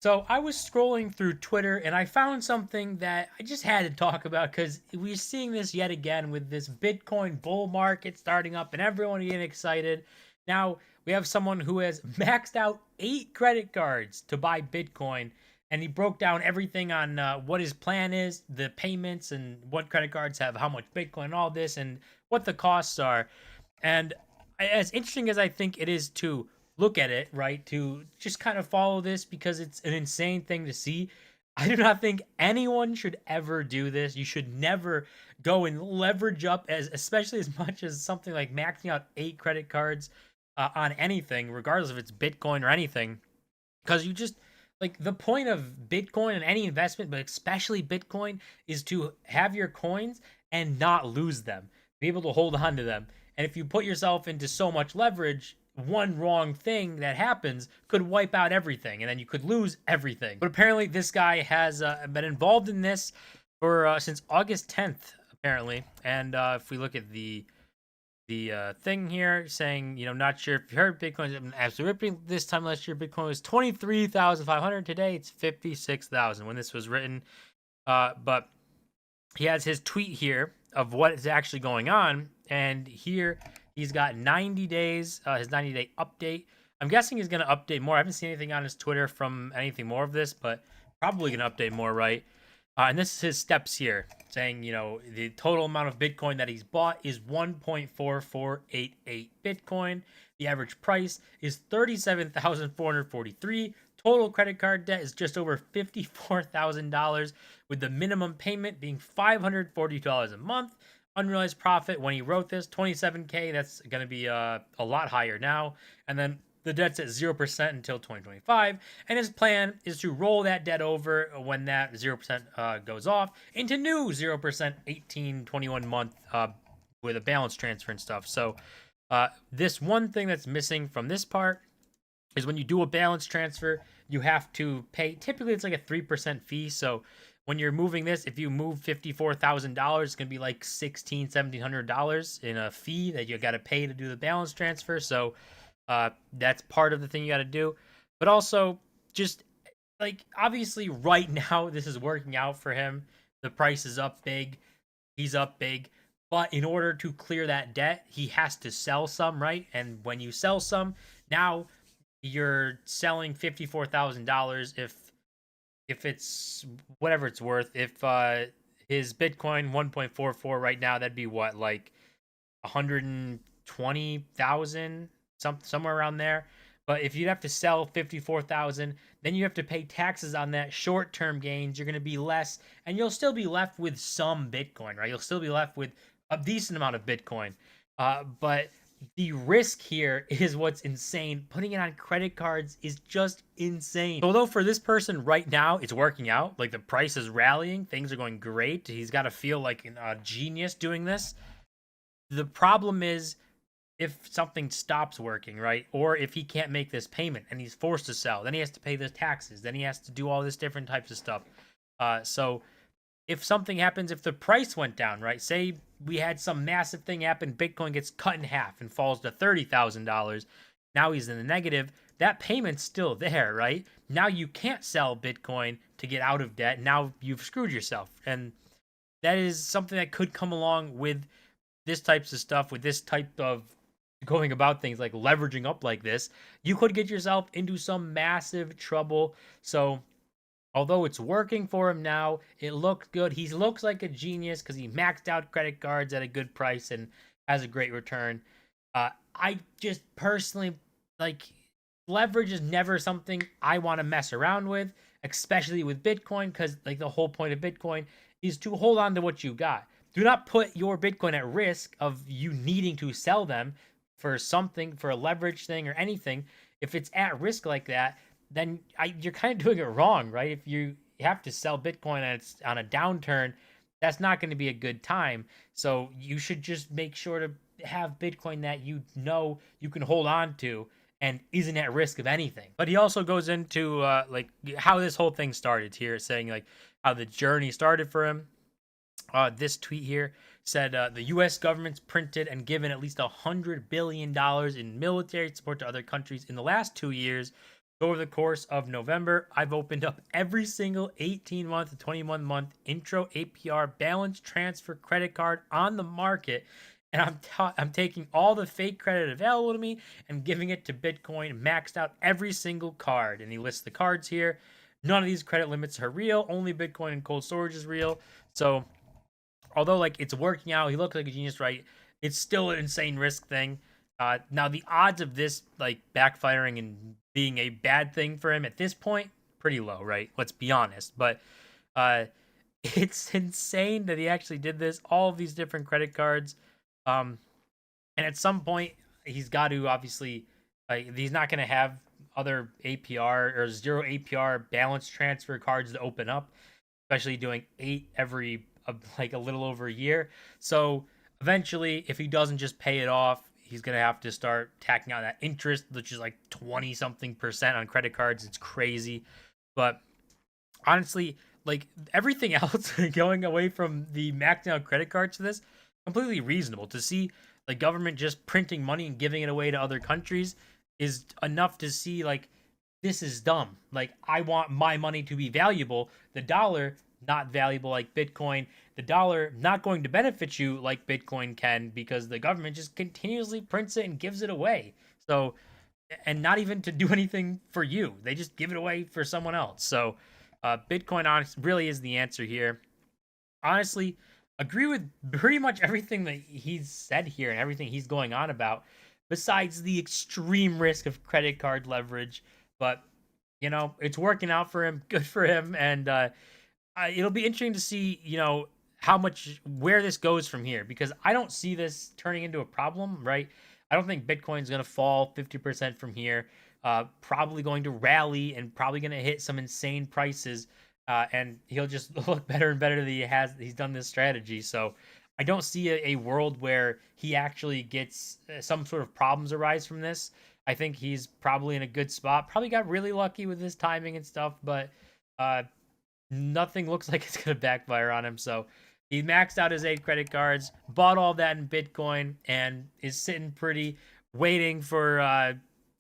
So I was scrolling through Twitter and I found something that I just had to talk about because we're seeing this yet again with this Bitcoin bull market starting up and everyone getting excited. Now we have someone who has maxed out 8 credit cards to buy Bitcoin, and he broke down everything on what his plan is, the payments, and what credit cards have how much Bitcoin, and all this, and what the costs are. And as interesting as I think it is to look at it, right, to just kind of follow this because it's an insane thing to see. I do not think anyone should ever do this. You should never go and leverage up as, especially as much as something like maxing out 8 credit cards on anything, regardless if it's Bitcoin or anything, because you just like the point of Bitcoin and any investment, but especially Bitcoin, is to have your coins and not lose them, be able to hold on to them. And if you put yourself into so much leverage, one wrong thing that happens could wipe out everything, and then you could lose everything. But apparently, this guy has been involved in this for since August 10th, apparently. And if we look at the thing here saying, not sure if you heard Bitcoin's been absolutely ripping. This time last year, Bitcoin was 23,500. Today, it's 56,000 when this was written. But he has his tweet here of what is actually going on, and here he's got 90 days, his 90-day update. I'm guessing he's going to update more. I haven't seen anything on his Twitter from anything more of this, but probably going to update more, right? And this is his steps here, saying, the total amount of Bitcoin that he's bought is 1.4488 Bitcoin. The average price is 37,443. Total credit card debt is just over $54,000, with the minimum payment being $540 a month. Unrealized profit when he wrote this, 27K. That's going to be a lot higher now. And then the debt's at 0% until 2025, and his plan is to roll that debt over when that 0% goes off into new 0% 18, 21 month with a balance transfer and stuff. So this one thing that's missing from this part is when you do a balance transfer, you have to pay. Typically, it's like a 3% fee. So when you're moving this, if you move $54,000, it's gonna be like $1,700 in a fee that you got to pay to do the balance transfer. So that's part of the thing you got to do. But also, just like obviously, right now, this is working out for him. The price is up big. He's up big. But in order to clear that debt, he has to sell some, right? And when you sell some, now you're selling $54,000 if it's whatever it's worth. If his Bitcoin 1.44 right now, that'd be what, like 120,000, somewhere around there. But if you'd have to sell 54,000, then you have to pay taxes on that. Short-term gains, you're going to be less, and you'll still be left with some Bitcoin, right? You'll still be left with a decent amount of Bitcoin. But the risk here is what's insane. Putting it on credit cards is just insane. Although for this person right now, it's working out. Like the price is rallying, things are going great. He's got to feel like a genius doing this. The problem is if something stops working, right? Or if he can't make this payment and he's forced to sell, then he has to pay the taxes. Then he has to do all this different types of stuff. So if something happens, if the price went down, right? Say we had some massive thing happen, Bitcoin gets cut in half and falls to $30,000. Now he's in the negative. That payment's still there, right? Now you can't sell Bitcoin to get out of debt. Now you've screwed yourself. And that is something that could come along with this types of stuff, with this type of going about things like leveraging up like this. You could get yourself into some massive trouble. So although it's working for him now, it looks good. He looks like a genius because he maxed out credit cards at a good price and has a great return. I just personally, like, leverage is never something I want to mess around with, especially with Bitcoin, because like the whole point of Bitcoin is to hold on to what you got. Do not put your Bitcoin at risk of you needing to sell them for something, for a leverage thing or anything. If it's at risk like that, then you're kind of doing it wrong, right? If you have to sell Bitcoin and it's on a downturn, that's not going to be a good time. So you should just make sure to have Bitcoin that you know you can hold on to and isn't at risk of anything. But he also goes into like how this whole thing started here, saying like how the journey started for him. This tweet here said the U.S. government's printed and given at least $100 billion in military support to other countries in the last 2 years, Over the course of November, I've opened up every single 18-month to 21-month intro APR balance transfer credit card on the market, and I'm taking all the fake credit available to me and giving it to Bitcoin, maxed out every single card. And he lists the cards here. None of these credit limits are real. Only Bitcoin and cold storage is real. So although like it's working out, he looks like a genius, right? It's still an insane risk thing. Now the odds of this like backfiring and being a bad thing for him at this point pretty low, right? Let's be honest. But uh, it's insane that he actually did this. All of these different credit cards, um, and at some point he's got to obviously he's not going to have other APR or zero APR balance transfer cards to open up, especially doing 8 every like a little over a year. So eventually, if he doesn't just pay it off, he's gonna have to start tacking on that interest, which is like 20 something percent on credit cards. It's crazy, but honestly, like everything else going away from the maxed out credit cards to this, completely reasonable. To see the government just printing money and giving it away to other countries is enough to see like this is dumb. Like I want my money to be valuable. The dollar not valuable like Bitcoin. The dollar not going to benefit you like Bitcoin can because the government just continuously prints it and gives it away. So and not even to do anything for you. They just give it away for someone else. So Bitcoin really is the answer here. Honestly, agree with pretty much everything that he's said here and everything he's going on about, besides the extreme risk of credit card leverage. But you know, it's working out for him. Good for him, and it'll be interesting to see, you know, how much where this goes from here because I don't see this turning into a problem, right? I don't think Bitcoin's going to fall 50% from here. Probably going to rally and probably going to hit some insane prices. And he'll just look better and better that he's done this strategy. So I don't see a world where he actually gets some sort of problems arise from this. I think he's probably in a good spot. Probably got really lucky with his timing and stuff, but uh, nothing looks like it's going to backfire on him. So he maxed out his 8 credit cards, bought all that in Bitcoin, and is sitting pretty, waiting for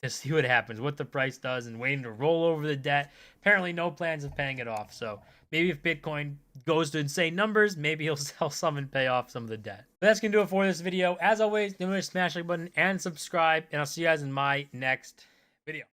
to see what happens, what the price does, and waiting to roll over the debt. Apparently, no plans of paying it off. So maybe if Bitcoin goes to insane numbers, maybe he'll sell some and pay off some of the debt. But that's going to do it for this video. As always, don't forget to smash the like button and subscribe, and I'll see you guys in my next video.